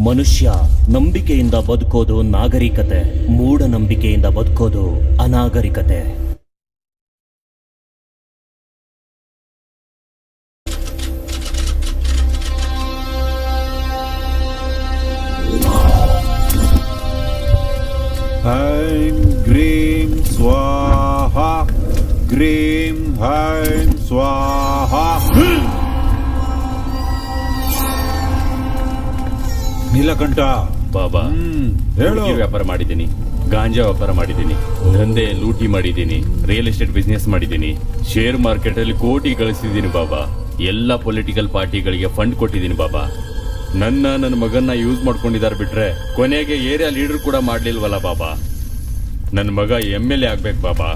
ಮನುಷ್ಯ ನಂಬಿಕೆಯಿಂದ ಬದುಕೋದು ನಾಗರಿಕತೆ, ಮೂಢನಂಬಿಕೆಯಿಂದ ಬದುಕೋದು ಅನಾಗರಿಕತೆ. ಐಂ ಗ್ರೀಂ ಸ್ವಾಹ, ಗ್ರೀಂ ಐಂ ಸ್ವಾಹ. ನೀಲಕಂಠ ಬಾಬಾ, ಹೇಳು. ವ್ಯಾಪಾರ ಮಾಡಿದ್ದೀನಿ, ಗಾಂಜಾ ವ್ಯಾಪಾರ ಮಾಡಿದ್ದೀನಿ, ದಂಧೆ ಲೂಟಿ ಮಾಡಿದ್ದೀನಿ, ರಿಯಲ್ ಎಸ್ಟೇಟ್ ಬಿಸ್ನೆಸ್ ಮಾಡಿದ್ದೀನಿ, ಶೇರ್ ಮಾರ್ಕೆಟ್ ಅಲ್ಲಿ ಕೋಟಿ ಗಳಿಸಿದ್ದೀನಿ ಬಾಬಾ. ಎಲ್ಲ ಪೊಲಿಟಿಕಲ್ ಪಾರ್ಟಿಗಳಿಗೆ ಫಂಡ್ ಕೊಟ್ಟಿದ್ದೀನಿ ಬಾಬಾ. ನನ್ನ ಮಗನ್ನ ಯೂಸ್ ಮಾಡ್ಕೊಂಡಿದ್ದಾರೆ ಬಿಟ್ರೆ ಕೊನೆಗೆ ಏರಿಯಾ ಲೀಡರ್ ಕೂಡ ಮಾಡ್ಲಿಲ್ವಲ್ಲ ಬಾಬಾ. ನನ್ನ ಮಗ MLA ಆಗ್ಬೇಕು ಬಾಬಾ.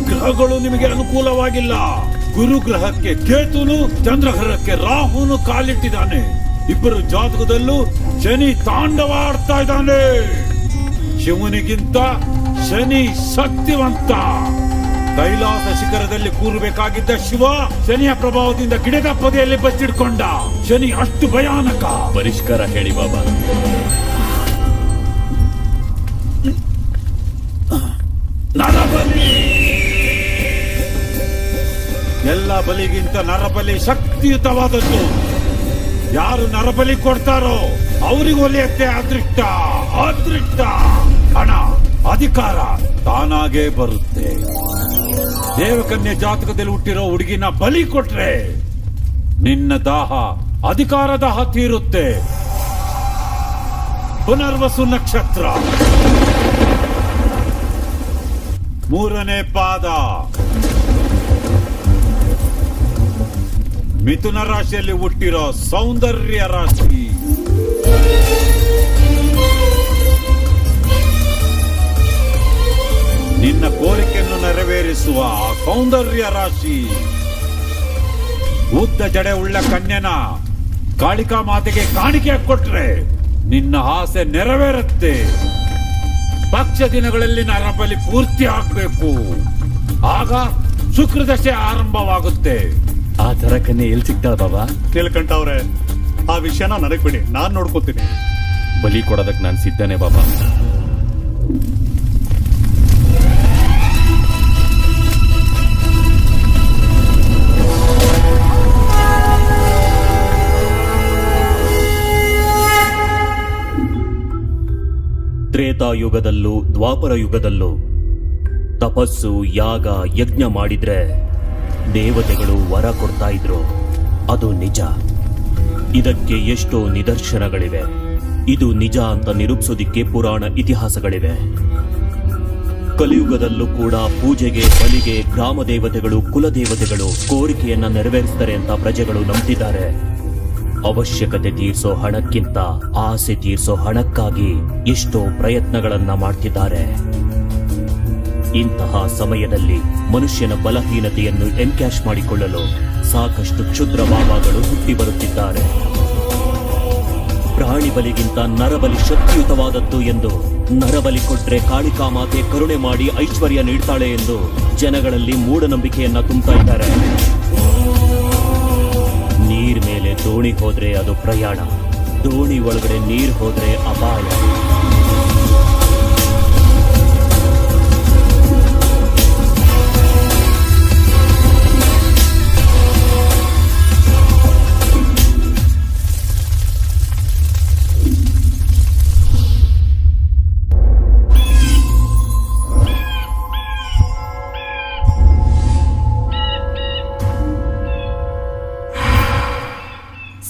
ಗ್ರಹಗಳು ನಿಮಗೆ ಅನುಕೂಲವಾಗಿಲ್ಲ. ಗುರು ಗ್ರಹಕ್ಕೆ ಕೇತುನು, ಚಂದ್ರಗ್ರಹಕ್ಕೆ ರಾಹುನು ಕಾಲಿಟ್ಟಿದ್ದಾನೆ. ಇಬ್ಬರು ಜಾತಕದಲ್ಲೂ ಶನಿ ತಾಂಡವಾಡ್ತಾ ಇದ್ದಾನೆ. ಶಿವನಿಗಿಂತ ಶನಿ ಶಕ್ತಿವಂತ. ಕೈಲಾಸ ಶಿಖರದಲ್ಲಿ ಕೂರಬೇಕಾಗಿದ್ದ ಶಿವ ಶನಿಯ ಪ್ರಭಾವದಿಂದ ಗಿಡದ ಪೊದೆಯಲ್ಲಿ ಬಚ್ಚಿಡ್ಕೊಂಡ. ಶನಿ ಅಷ್ಟು ಭಯಾನಕ. ಪರಿಷ್ಕಾರ ಹೇಳಿ ಬಾಬಾ. ನರಬಲಿ. ಎಲ್ಲ ಬಲಿಗಿಂತ ನರಬಲಿ ಶಕ್ತಿಯುತವಾದದ್ದು. ಯಾರು ನರಬಲಿ ಕೊಡ್ತಾರೋ ಅವರಿಗೆ ಒಲಿಯತ್ತೆ ಅದೃಷ್ಟ. ಅದೃಷ್ಟ, ಹಣ, ಅಧಿಕಾರ ತಾನಾಗೇ ಬರುತ್ತೆ. ದೇವಕನ್ಯೆ ಜಾತಕದಲ್ಲಿ ಹುಟ್ಟಿರೋ ಹುಡುಗಿನ ಬಲಿ ಕೊಟ್ರೆ ನಿನ್ನ ದಾಹ, ಅಧಿಕಾರ ದಾಹ ತೀರುತ್ತೆ. ಪುನರ್ವಸು ನಕ್ಷತ್ರ, 3ನೇ ಪಾದ, ಮಿಥುನ ರಾಶಿಯಲ್ಲಿ ಹುಟ್ಟಿರೋ ಸೌಂದರ್ಯ ರಾಶಿ. ನಿನ್ನ ಕೋರಿಕೆಯನ್ನು ನೆರವೇರಿಸುವ ಸೌಂದರ್ಯ ರಾಶಿ. ಉದ್ದ ಜಡೆ ಉಳ್ಳ ಕನ್ಯನ ಕಾಳಿಕಾ ಮಾತೆಗೆ ಕಾಣಿಕೆ ಕೊಟ್ರೆ ನಿನ್ನ ಆಸೆ ನೆರವೇರುತ್ತೆ. ಪಕ್ಷ ದಿನಗಳಲ್ಲಿ ನರಬಲಿ ಪೂರ್ತಿ ಆಗ್ಬೇಕು. ಆಗ ಶುಕ್ರದಶೆ ಆರಂಭವಾಗುತ್ತೆ. ಆ ತರ ಕನ್ಯೆ ಎಲ್ಲಿ ಸಿಗ್ತಾಳ ಬಾಬಾ? ನೀಲಕಂಠ ಅವ್ರೆ, ಆ ವಿಷಯನ ನನಗ್ ಬಿಡಿ, ನಾನ್ ನೋಡ್ಕೋತೀನಿ. ಬಲಿ ಕೊಡೋದಕ್ಕೆ ನಾನು ಸಿದ್ಧನೇ ಬಾಬಾ. ತ್ರೇತಾಯುಗದಲ್ಲೂ ದ್ವಾಪರ ಯುಗದಲ್ಲೂ ತಪಸ್ಸು, ಯಾಗ, ಯಜ್ಞ ಮಾಡಿದ್ರೆ ದೇವತೆಗಳು ವರ ಕೊಡ್ತಾ ಇದ್ರು. ಅದು ನಿಜ. ಇದಕ್ಕೆ ಎಷ್ಟೋ ನಿದರ್ಶನಗಳಿವೆ. ಇದು ನಿಜ ಅಂತ ನಿರೂಪಿಸೋದಿಕ್ಕೆ ಪುರಾಣ ಇತಿಹಾಸಗಳಿವೆ. ಕಲಿಯುಗದಲ್ಲೂ ಕೂಡ ಪೂಜೆಗೆ, ಬಲಿಗೆ ಗ್ರಾಮ ದೇವತೆಗಳು, ಕುಲದೇವತೆಗಳು ಕೋರಿಕೆಯನ್ನ ನೆರವೇರಿಸ್ತಾರೆ ಅಂತ ಪ್ರಜೆಗಳು ನಂಬ್ತಿದ್ದಾರೆ. ಅವಶ್ಯಕತೆ ತೀರ್ಸೋ ಹಣಕ್ಕಿಂತ ಆಸೆ ತೀರ್ಸೋ ಹಣಕ್ಕಾಗಿ ಎಷ್ಟೋ ಪ್ರಯತ್ನಗಳನ್ನ ಮಾಡ್ತಿದ್ದಾರೆ. ಇಂತಹ ಸಮಯದಲ್ಲಿ ಮನುಷ್ಯನ ಬಲಹೀನತೆಯನ್ನು ಎನ್ಕ್ಯಾಶ್ ಮಾಡಿಕೊಳ್ಳಲು ಸಾಕಷ್ಟು ಕ್ಷುದ್ರ ಬಾಬಾಗಳು ಹುಟ್ಟಿ ಬರುತ್ತಿದ್ದಾರೆ. ಪ್ರಾಣಿ ಬಲಿಗಿಂತ ನರಬಲಿ ಶಕ್ತಿಯುತವಾದದ್ದು ಎಂದು, ನರಬಲಿ ಕೊಟ್ರೆ ಕಾಳಿಕಾ ಮಾತೆ ಕರುಣೆ ಮಾಡಿ ಐಶ್ವರ್ಯ ನೀಡ್ತಾಳೆ ಎಂದು ಜನಗಳಲ್ಲಿ ಮೂಢನಂಬಿಕೆಯನ್ನ ತುಂಬುತ್ತಾ ಇದ್ದಾರೆ. ನೀರ್ ಮೇಲೆ ದೋಣಿ ಹೋದ್ರೆ ಅದು ಪ್ರಯಾಣ, ದೋಣಿ ಒಳಗಡೆ ನೀರ್ ಹೋದ್ರೆ ಅಪಾಯ.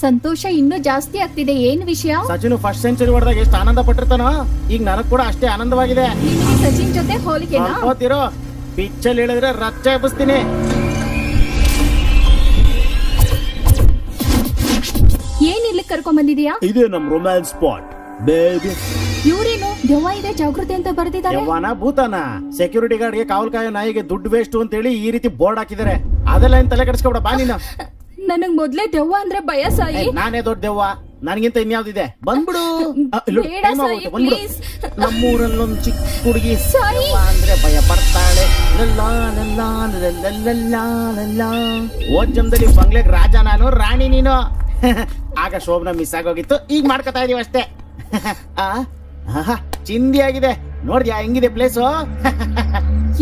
ಸಂತೋಷ ಇನ್ನೂ ಜಾಸ್ತಿ ಆಗ್ತಿದೆ. ಏನ್ ವಿಷಯ? ಸಚಿನ್ ಫಸ್ಟ್ ಸೆಂಚುರಿ ಹೊಡೆದಾಗ ಎಷ್ಟು ಆನಂದ ಪಟ್ಟಿರ್ತಾನೋ, ಈಗ ನನಗ್ ಕೂಡ ಅಷ್ಟೇ ಆನಂದವಾಗಿದೆ. ಸಚಿನ್ ಜೊತೆ ಹೋಲಿಕೆನಾ? ಹೋಗ್ತಿರೋ ಪಿಚ್ಚಲ್ಲಿ ಹೇಳಿದ್ರೆ ರಚ್ಚ ಎಬ್ಬಿಸ್ತೀನಿ. ಏನ್ ಇಲ್ಲಿ ಕರ್ಕೊಂಡ್ ಬಂದಿದ್ಯಾ? ಇದೇ ನಮ್ ರೊಮ್ಯಾನ್ಸ್ ಸ್ಪಾಟ್ ಬೇಬಿ. ಇವ್ರೇನು ದೆವ್ವ ಇದೆ ಜಾಗೃತಿ ಅಂತ ಬರ್ದಿದ್ದಾರೆ. ಯವ್ವನ ಭೂತಾನ ಸೆಕ್ಯೂರಿಟಿ ಗಾರ್ಡ್ಗೆ ಕಾವಲ್ ಕಾಯೋ ನಾಯಿಗೆ ದುಡ್ಡು ವೇಸ್ಟ್ ಅಂತ ಹೇಳಿ ಈ ರೀತಿ ಬೋರ್ಡ್ ಹಾಕಿದ್ದಾರೆ. ಅದೆಲ್ಲ ಏನ್ ತಲೆ ಕೆಡಿಸ್ಕೊಬೇಡ, ಬಾ ನೀನು. ನನಗ್ ಮೊದ್ಲೇ ದೆವ್ವ ಅಂದ್ರೆ ಭಯ ಸಾಯಿ. ನಾನೇ ದೊಡ್ಡ ದೆವ್ವ. ನನಗಿಂತ ಇನ್ಯಾವ್ದಿದೆ ಬಂದ್ಬಿಡು ಬೇಡ ಸಾಯಿ, please. ನಮ್ಮೂರಲ್ಲೊಂದು ಚಿಕ್ಕ ಹುಡುಗಿ ಸಾಯಿ. ಅಂದ್ರೆ ಭಯ ಪಡ್ತಾಳೆ ಓದ್ ಜಮ್ದಲ್ಲಿ ಬಂಗ್ಲೆಗ್ ರಾಜ ನಾನು ರಾಣಿ ನೀನು ಆಗ ಶೋಭನ ಮಿಸ್ ಆಗೋಗಿತ್ತು ಈಗ ಮಾಡ್ಕೊತಾ ಇದೀವಿ ಅಷ್ಟೇ ಚಿಂದಿ ಆಗಿದೆ ನೋಡ್ದ್ಯಾ ಹೆಂಗಿದೆ ಪ್ಲೇಸು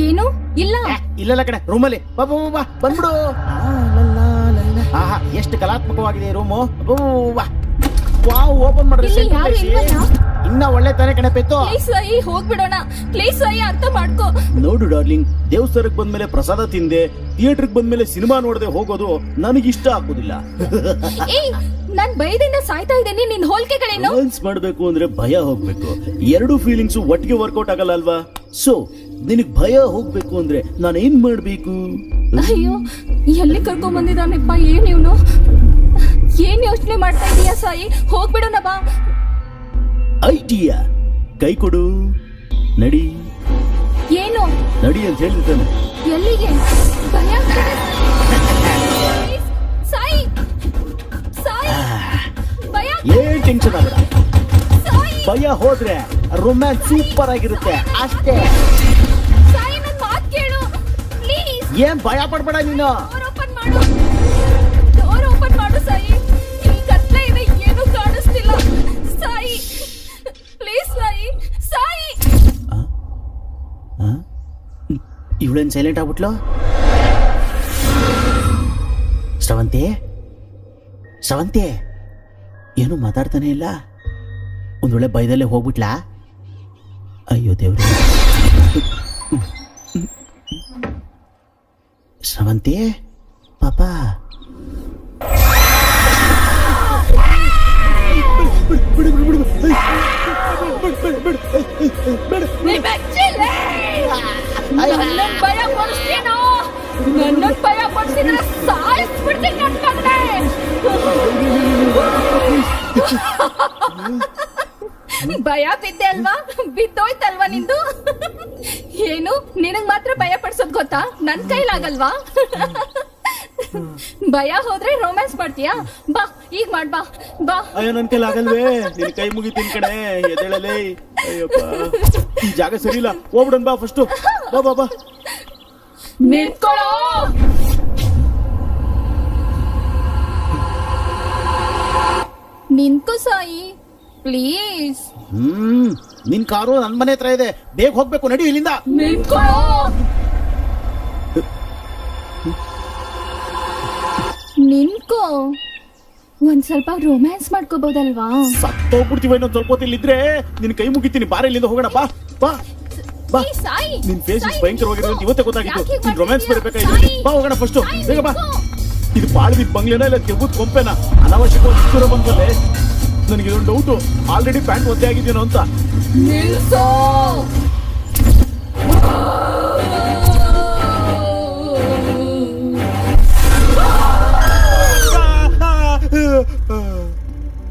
ಏನು ಇಲ್ಲ ಇಲ್ಲಲ್ಲ ಕಡೆ ರೂಮಲ್ಲಿ ಬಾ ಬಂದ್ಬಿಡು ಆಹಾ ಎಷ್ಟು ಕಲಾತ್ಮಕವಾಗಿದೆ ಈ ರೂಮು ವಾವ್ ಓಪನ್ ಮಾಡ್ರಿ ಇಲ್ಲಿ ಯಾರು ಇಲ್ವಲ್ಲ? ಇನ್ನ ಒಳ್ಳೆ ತಾನೇ ಕಣೆ ಪೆತ್ತು ಪ್ಲೀಸ್ ಸಾಯಿ ಹೋಗ್ಬಿಡೋಣ, ಪ್ಲೀಸ್ ಸಾಯಿ ಅರ್ಥ ಮಾಡ್ಕೋ. ನೋಡು ಡಾರ್ಲಿಂಗ್, ದೇವಸ್ಥಾನಕ್ ಬಂದ್ಮೇಲೆ ಪ್ರಸಾದ ತಿಂದೆ, ಥಿಯೇಟರ್ಗೆ ಬಂದ್ಮೇಲೆ ಸಿನಿಮಾ ನೋಡದೆ ಹೋಗೋದು ನನಗಿಷ್ಟ ಆಗೋದಿಲ್ಲ. ಏಯ್ ನಾನ್ ಭಯದಿಂದ ಸಾಯ್ತಾ ಇದ್ದೀನಿ, ನಿನ್ ಹೋಲ್ಕೆಗಳೇನು? ರೋಮ್ಯಾನ್ಸ್ ಮಾಡ್ಬೇಕು ಅಂದ್ರೆ ಭಯ ಹೋಗ್ಬೇಕು, ಎರಡು ಫೀಲಿಂಗ್ಸ್ ಒಟ್ಟಿಗೆ ವರ್ಕೌಟ್ ಆಗಲ್ಲ ಅಲ್ವಾ? ಸೊ ನಿನಗ್ ಭಯ ಹೋಗ್ಬೇಕು ಅಂದ್ರೆ ನಾನು ಏನ್ ಮಾಡ್ಬೇಕು? ಅಯ್ಯೋ ಎಲ್ಲಿ ಕರ್ಕೊಂಡ್ ಬಂದಿದ್ದಾನಪ್ಪ, ಏನ್ ಇವನು? ಏನ್ ಯೋಚನೆ ಮಾಡ್ತಾ ಇದೀಯಾ ಸಾಯಿ? ಹೋಗ್ಬಿಡೋಣ ಬಾ. ಐಡಿಯಾ, ಕೈ ಕೊಡು, ನಡಿ ಏನು ನಡಿ ಅಂತ ಹೇಳಿದ್ದಾನೆ. ಎಲ್ಲಿಗೆ? ಭಯ ಆಗ್ತಿದೆ. Please, ಸಾಯಿ ಸಾಯಿ ಭಯ ಏನ್ ಟೆನ್ಷನ್ ಆಗಲ್ಲ, ಸಾಯಿ ಭಯ ಹೋದ್ರೆ ರೊಮ್ಯಾನ್ಸ್ ಸೂಪರ್ ಆಗಿರುತ್ತೆ ಅಷ್ಟೇ. ಸಾಯಿ ನನ್ ಮಾತ್ ಕೇಳು ಪ್ಲೀಸ್. ಏನ್ ಭಯ ಪಡ್ಬೇಡ ನೀನು. ಡೋರ್ ಓಪನ್ ಮಾಡು, ಡೋರ್ ಓಪನ್ ಮಾಡು ಸಾಯಿ. ಇಲ್ಲಿ ಕತ್ಲೆ ಇದೆ, ಏನು ಕಾಣಿಸ್ತಿಲ್ಲ. ಸಾಯಿ ಪ್ಲೀಸ್ ಸಾಯಿ, ಸಾಯಿ. ಇವಳೇನ್ ಸೈಲೆಂಟ್ ಆಗ್ಬಿಟ್ಲು? ಶ್ರವಂತಿ ಶ್ರವಂತಿ ಏನು ಮಾತಾಡ್ತಾನೆ ಇಲ್ಲ? ಒಂದ್ ವೇಳೆ ಭಯದಲ್ಲೇ ಹೋಗ್ಬಿಟ್ಲಾ? ಅಯ್ಯೋ ದೇವ್ರೆ. ಶ್ರವಂತಿ ಪಾಪ ನನ್ನ ಭಯ ಪಡಿಸ್ತೀನೋ? ನನ್ನ ಭಯ ಪಡಿಸಿದ್ರೆ ಸಾಯಿಸ್ಬಿಡ್ತೀನಿ ನನ್ನ ಮಗನೇ. ಭಯ ಬಿದ್ದೆ ಅಲ್ವಾ? ಬಿದ್ದೋಯ್ತಲ್ವಾ ನಿಂದು? ಏನು ನಿನಗ್ ಮಾತ್ರ ಭಯ ಪಡಿಸೋದ್ ಗೊತ್ತಾ? ನನ್ ಕೈಲಾಗಲ್ವಾ? ಭಯ ಹೋದ್ರೆ ರೊಮ್ಯಾನ್ಸ್ ಮಾಡ್ತೀಯಾ? ಬಾ ಈಗ ಮಾಡ್, ಬಾ ಬಾ. ಅಯ್ಯೋ ನನ್ ಕೈಲಿ ಆಗಲ್ವೇ, ನಿನ್ ಕೈ ಮುಗಿತೀನಿ ಕಣೆ, ಎದ್ದೇಳಲೇ. ಅಯ್ಯಪ್ಪ ಈ ಜಾಗ ಸರಿ ಇಲ್ಲ, ಹೋಗ್ಬಿಡನ್ ಬಾ ಫಸ್ಟ್. ಬಾ ಬಾ ಬಾ. ನಿಂತ್ಕೊಳ್ಳೋ. ನಿಂತ್ಕೋ ಸಾಯಿ ಪ್ಲೀಸ್. ನಿನ್ ಕಾರು ನನ್ ಮನೆ ಹತ್ರ ಇದೆ, ಬೇಗ ಹೋಗ್ಬೇಕು, ನಡಿ ಇಲ್ಲಿಂದ. ನಿಂತ್ಕೊಳ್ಳೋ. ನಿಂತ್ಕೋ, ಒಂದ್ ಸ್ವಲ್ಪ ರೊಮ್ಯಾನ್ಸ್ ಮಾಡ್ಕೋಬಹುದಲ್ವಾ? ಸತ್ತೋಗ್ಬಿಡ್ತೀವಿ ಇನ್ನೊಂದ್ ಸ್ವಲ್ಪ ಹೊತ್ತು ಇಲ್ಲಿದ್ರೆ. ನಿನ್ ಕೈ ಮುಗಿತೀನಿ, ಬಾರ ಇಲ್ಲಿಂದ ಹೋಗೋಣ. ಬಾ ಬಾ ಬಾ. ಏ, ಸಾಯಿ, ನಿನ್ ಫೇಸ್ ಸಾಯಿ, ಭಯಂಕರವಾಗಿರೋದು ಅಂತ ಇವತ್ತೇ ಗೊತ್ತಾಗಿತ್ತು. ಯಾಕೆ ನೀನ್ ರೊಮ್ಯಾನ್ಸ್ ಮಾಡ್ತಿದ್ಯಾ? ಬರ್ಬೇಕಾಗಿದೆ. ಸಾಯಿ, ಬಾ ಹೋಗೋಣ ಫಸ್ಟ್, ಬೇಗ ಬಾ. ನಿಂತ್ಕೋ. ಇದು ಬಾಳ್ಬಿದ್ ಬಂಗ್ಲೆನ ಇಲ್ಲ ತೆಗುದ್ ಕೊಂಪೆನ? ಅನಾವಶ್ಯಕವಾಗಿ ದೂರ ಬಂದ್ಮೇಲೆ ನನಗೆ ಇದೊಂದು ಡೌಟು, ಆಲ್ರೆಡಿ ಪ್ಯಾಂಟ್ ಒದ್ದೆ ಆಗಿದ್ದೇನೋ ಅಂತ. ನಿಲ್ಸೋ.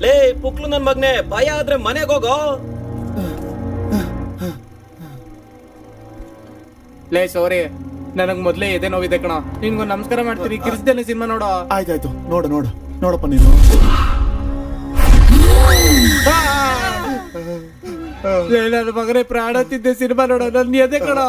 ಲೇ ಪುಕ್ಲು ನನ್ ಮಗ್ನೆ, ಭಯ ಆದ್ರೆ ಮನೆಗೆ ಹೋಗೋ. ಲೇ ಸೋರಿ, ನನಗ್ ಮೊದ್ಲೇ ಎದೆ ನೋವಿದೆ ಕಣ. ನಿನ್ಗೊಂದು ನಮಸ್ಕಾರ ಮಾಡ್ತೀನಿ, ಕಿರಿಸ್ದೇನೆ ಸಿನಿಮಾ ನೋಡೋ. ಆಯ್ತಾಯ್ತು, ನೋಡು ನೋಡು ನೋಡಪ್ಪ ನೀನು. ನನ್ನ ಮಗನೇ ಪ್ರಾಣ ತಿದ್ದೆ ಸಿನಿಮಾ ನೋಡೋ, ನನ್ನ ಎದೆ ಕಣ.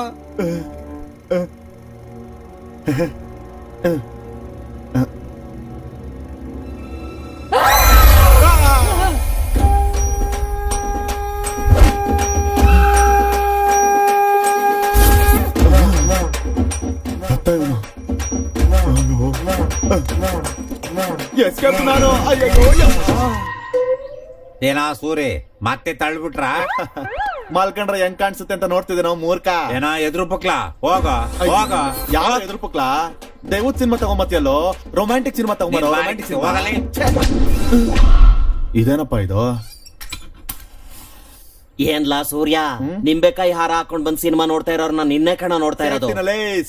ನಾನು ಅಯ್ಯೋ ಏನಾ ಸೂರಿ ಮತ್ತೆ ತಳ್ಬಿಟ್ರ? ಮಾಲ್ಕಂಡ್ರೆ ಹೆಂಗ್ ಕಾಣಿಸುತ್ತೆ ಅಂತ ನೋಡ್ತಿದ್ದೆ ನಾವು ಮೂರ್ಖ. ಏನಾ ಎದ್ರು ಪಕ್ಲಾ? ಹೋಗ ಹೋಗ. ಯಾವ ಎದುರು ಪಕ್ಲ? ದೈವದ ಸಿನಿಮಾ ತಗೊಂಬತ್ತಿಯಲ್ಲೋ, ರೊಮ್ಯಾಂಟಿಕ್ ಸಿನಿಮಾ ತಗೊಂಬರೋ. ರೊಮ್ಯಾಂಟಿಕ್ ಸಿನಿಮಾ ಇದೇನಪ್ಪ ಇದು? ಏನ್ಲಾ ಸೂರ್ಯ, ನಿಂಬೆಕಾಯಿ ಹಾರ ಹಾಕೊಂಡ್ ಬಂದ್ ಸಿನಿಮಾ ನೋಡ್ತಾ ಇರೋರ್ನ ನಿನ್ನೆ ಕಣ ನೋಡ್ತಾ ಇರೋದು.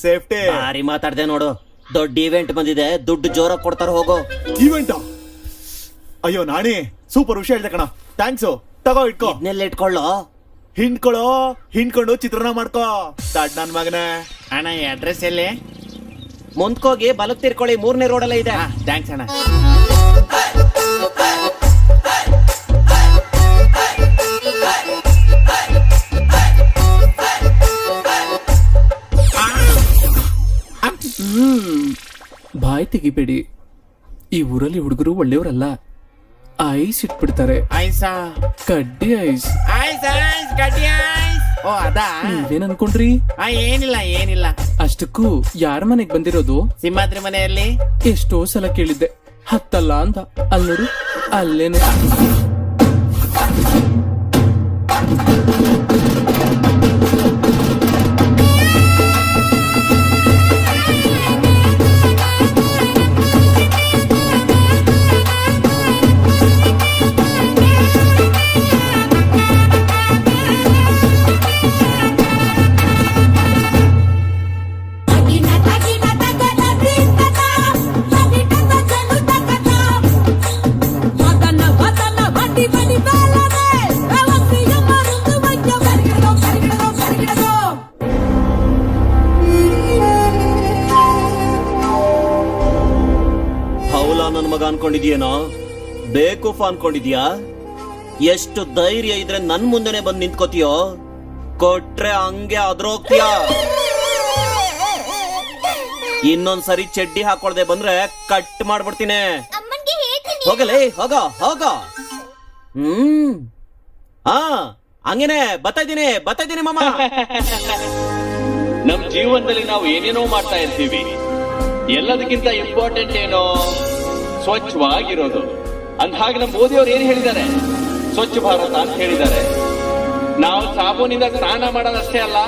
ಸೇಫ್ಟಿ ಭಾರಿ ಮಾತಾಡ್ದೆ ನೋಡು. ದೊಡ್ಡ ಇವೆಂಟ್ ಬಂದಿದೆ, ದುಡ್ಡು ಜೋರಾಗಿ ಕೊಡ್ತಾರ ಹೋಗೋ. ಇವೆಂಟ್? ಅಯ್ಯೋ ನಾಣಿ, ಸೂಪರ್ ವಿಷಯ ಹೇಳ್ದೆ ಕಣ, ಥ್ಯಾಂಕ್ಸು. ತಗೋ ಇಟ್ಕೋ. ಇದನ್ನೆಲ್ಲ ಇಟ್ಕೊಳ್ಳೋ. ಹಿಂಡ್ಕೊಂಡು ಚಿತ್ರಾನ್ನ ಮಾಡ್ಕೋ. ದಡ್ ನನ್ ಮಗನೇ. ಅಣ್ಣ ಈ ಅಡ್ರೆಸ್ ಎಲ್ಲಿ? ಮುಂದ್ಕೋಗಿ ಬಲಕ್ ತಿರ್ಕೊಳ್ಳಿ, 3ನೇ ರೋಡಲ್ಲೇ ಇದೆ. ಥ್ಯಾಂಕ್ಸ್ ಅಣ್ಣ. ಬಾಯ್ ತೆಗಿಬೇಡಿ. ಈ ಊರಲ್ಲಿ ಹುಡುಗರು ಒಳ್ಳೆಯವರಲ್ಲ. ಐಸ್ ಇಟ್ಬಿಡ್ತಾರೆ. ಆಯ್ಸಾ ಕಡ್ಡಿ ಐಸ್. ಆಯ್ಸ್ ಆಯ್ಸ್ ಗಟ್ಟಿ ಆಯ್ಸ್. ಓ ಅದಾ? ನೀವೇನ್ ಅನ್ಕೊಂಡ್ರಿ? ಏನಿಲ್ಲ ಅಷ್ಟಕ್ಕೂ ಯಾರ ಮನೆಗ್ ಬಂದಿರೋದು? ಸಿಂಹಾದ್ರಿ ಮನೆಯಲ್ಲಿ. ಎಷ್ಟೋ ಸಲ ಕೇಳಿದ್ದೆ, ಹತ್ತಲ್ಲ ಅಂತ. ಅಲ್ಲಿ ನೋಡು, ಅಲ್ಲೇನೆ. ಹೌಲಾ ನನ್ ಮಗ ಅನ್ಕೊಂಡಿದ್ಯೇನೋ? ಬೇಕೂಫ್ ಅನ್ಕೊಂಡಿದ್ಯಾ? ಎಷ್ಟು ಧೈರ್ಯ ಇದ್ರೆ ನನ್ ಮುಂದೆನೆ ಬಂದ್ ನಿಂತ್ಕೋತೀಯೋ? ಕೊಟ್ರೆ ಹಂಗೆ ಅದ್ರೋಗ್ತೀಯ. ಇನ್ನೊಂದ್ಸರಿ ಚಡ್ಡಿ ಹಾಕೊಳ್ದೆ ಬಂದ್ರೆ ಕಟ್ ಮಾಡ್ಬಿಡ್ತೀನಿ. ಹೋಗಲೇ ಹೋಗ ಹೋಗ. ಹಾ ಹಂಗೇನೆ ಬರ್ತಾ ಇದ್ದೀನಿ ಮಾಮ. ನಮ್ ಜೀವನದಲ್ಲಿ ನಾವು ಏನೇನೋ ಮಾಡ್ತಾ ಇರ್ತೀವಿ. ಎಲ್ಲದಕ್ಕಿಂತ ಇಂಪಾರ್ಟೆಂಟ್ ಏನೋ ಸ್ವಚ್ಛವಾಗಿರೋದು. ಅಂದಾಗ ನಮ್ಮ ಮೋದಿಯವ್ರು ಏನ್ ಹೇಳಿದ್ದಾರೆ? ಸ್ವಚ್ಛ ಭಾರತ ಅಂತ ಹೇಳಿದ್ದಾರೆ. ನಾವು ಸಾಬೂನಿಂದ ಸ್ನಾನ ಮಾಡೋದಷ್ಟೇ ಅಲ್ಲ,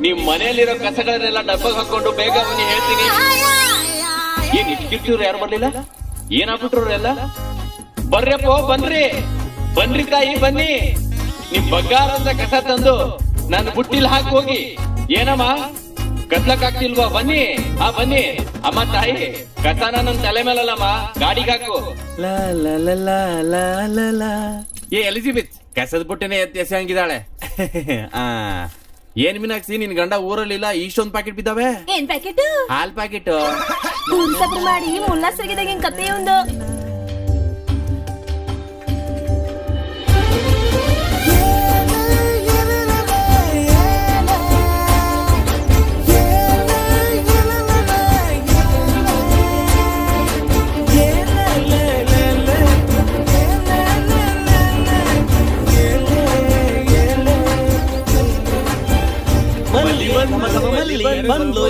ನಿಮ್ ಮನೆಯಲ್ಲಿರೋ ಕಸಗಳನ್ನೆಲ್ಲ ಡಬ್ಬಗೆ ಹಾಕೊಂಡು ಬೇಗ ಬನ್ನಿ ಹೇಳ್ತೀನಿ. ಏನ್ ಇಟ್ಕಿರ್ತಿವ್ರು ಯಾರು ಬರ್ಲಿಲ್ಲ? ಏನಾಗ್ಬಿಟ್ರು ಎಲ್ಲ? ಬರ್ರಪ್ಪ ಬನ್ರಿ ತಾಯಿ ಬನ್ನಿ. ನಿಮ್ ಬಗ್ಗಾರಂತ ಕಸ ತಂದು ನನ್ನ ಬುಟ್ಟಿಲ್ ಹಾಕಿ ಹೋಗಿ. ಏನಮ್ಮ ಕತ್ಲಕ್ ಆಗ್ತಿಲ್ವಾ? ಬನ್ನಿ ಬನ್ನಿ. ಅಮ್ಮ ತಾಯಿ ಕಸನ ನನ್ ತಲೆ ಮೇಲಲ್ಲಮ್ಮ, ಗಾಡಿಗೆ ಹಾಕು. ಲಾ ಲಾ ಲಾ ಲಾ ಲಾ ಲಾ ಲಾ. ಏ ಎಲಿಜಿಬೆತ್ ಕೆಸದ ಬುಟ್ಟಿನೇ ಎಸಿ ಹಂಗಿದ್ದಾಳೆ. ಏನ್ ಮೀನಾಕ್ಷಿ, ನಿನ್ ಗಂಡ ಊರಲ್ಲಿಲ್ಲ, ಇಷ್ಟೊಂದ್ ಪ್ಯಾಕೆಟ್ ಬಿದ್ದಾವೆ? ಏನ್ ಪ್ಯಾಕೆಟ್? ಹಾಲ್ ಪ್ಯಾಕೆಟ್. ಸಬ್ರು ಮಾಡಿ ಮುಲ್ಲಾಸರಿಗಿದಾಗ ಕತೆ ಒಂದು. ಬಂದ್ಲು.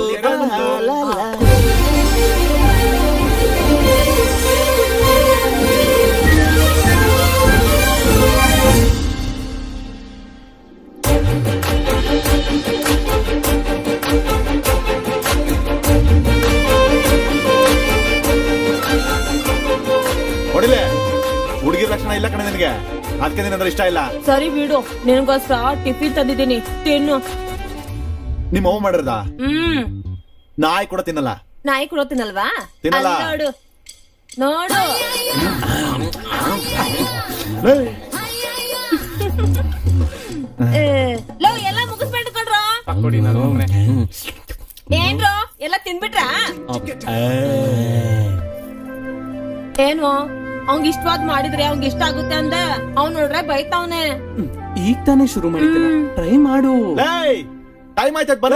ಹೊಡಿಲೆ ಹುಡುಗಿರ ಲಕ್ಷಣ ಇಲ್ಲ ಕಣೆ ನಿನಗೆ, ಅದಕ್ಕೆ ನಿನಂದ್ರೆ ಇಷ್ಟ ಇಲ್ಲ. ಸರಿ ಬಿಡು, ನಿನಗೋಸ್ಕರ ಟಿಫಿನ್ ತಂದಿದ್ದೀನಿ, ತಿನ್ನು. ನಿಮ್ಮ ಅವ್ವ ಮಾಡಿರದ ನಾಯಿ ಕೂಡ ತಿನ್ನಲ್ಲ. ನಾಯಿ ಕೂಡ ತಿನ್ನಲ್ವಾ? ತಿನ್ನಲ್ಲ. ನೋಡು ನೋಡು. ಲೋ ಎಲ್ಲ ಮುಗಿಸ್ಬಿಟ್ಟು ಕೊಡ್ರೋ. ಕೊಡಿ, ನಾನು ಹೋಗ್ನೆ. ಏನ್ರೋ ಎಲ್ಲ ತಿನ್ಬಿಟ್ರಾ? ಏನು ಅವ್ನ್ ಇಷ್ಟವಾದ್ ಮಾಡಿದ್ರೆ ಅವ್ನ್ ಇಷ್ಟ ಆಗುತ್ತೆ ಅಂದ. ಅವ್ನ್ ನೋಡ್ರೆ ಬೈತಾವ್ನೆ. ಈಗ ತಾನೇ ಶುರು ಮಾಡಿದ್ದಿಲ್ಲ, ಟ್ರೈ ಮಾಡು. ಟೈಮ್ ಆಯ್ತದ ಬರ.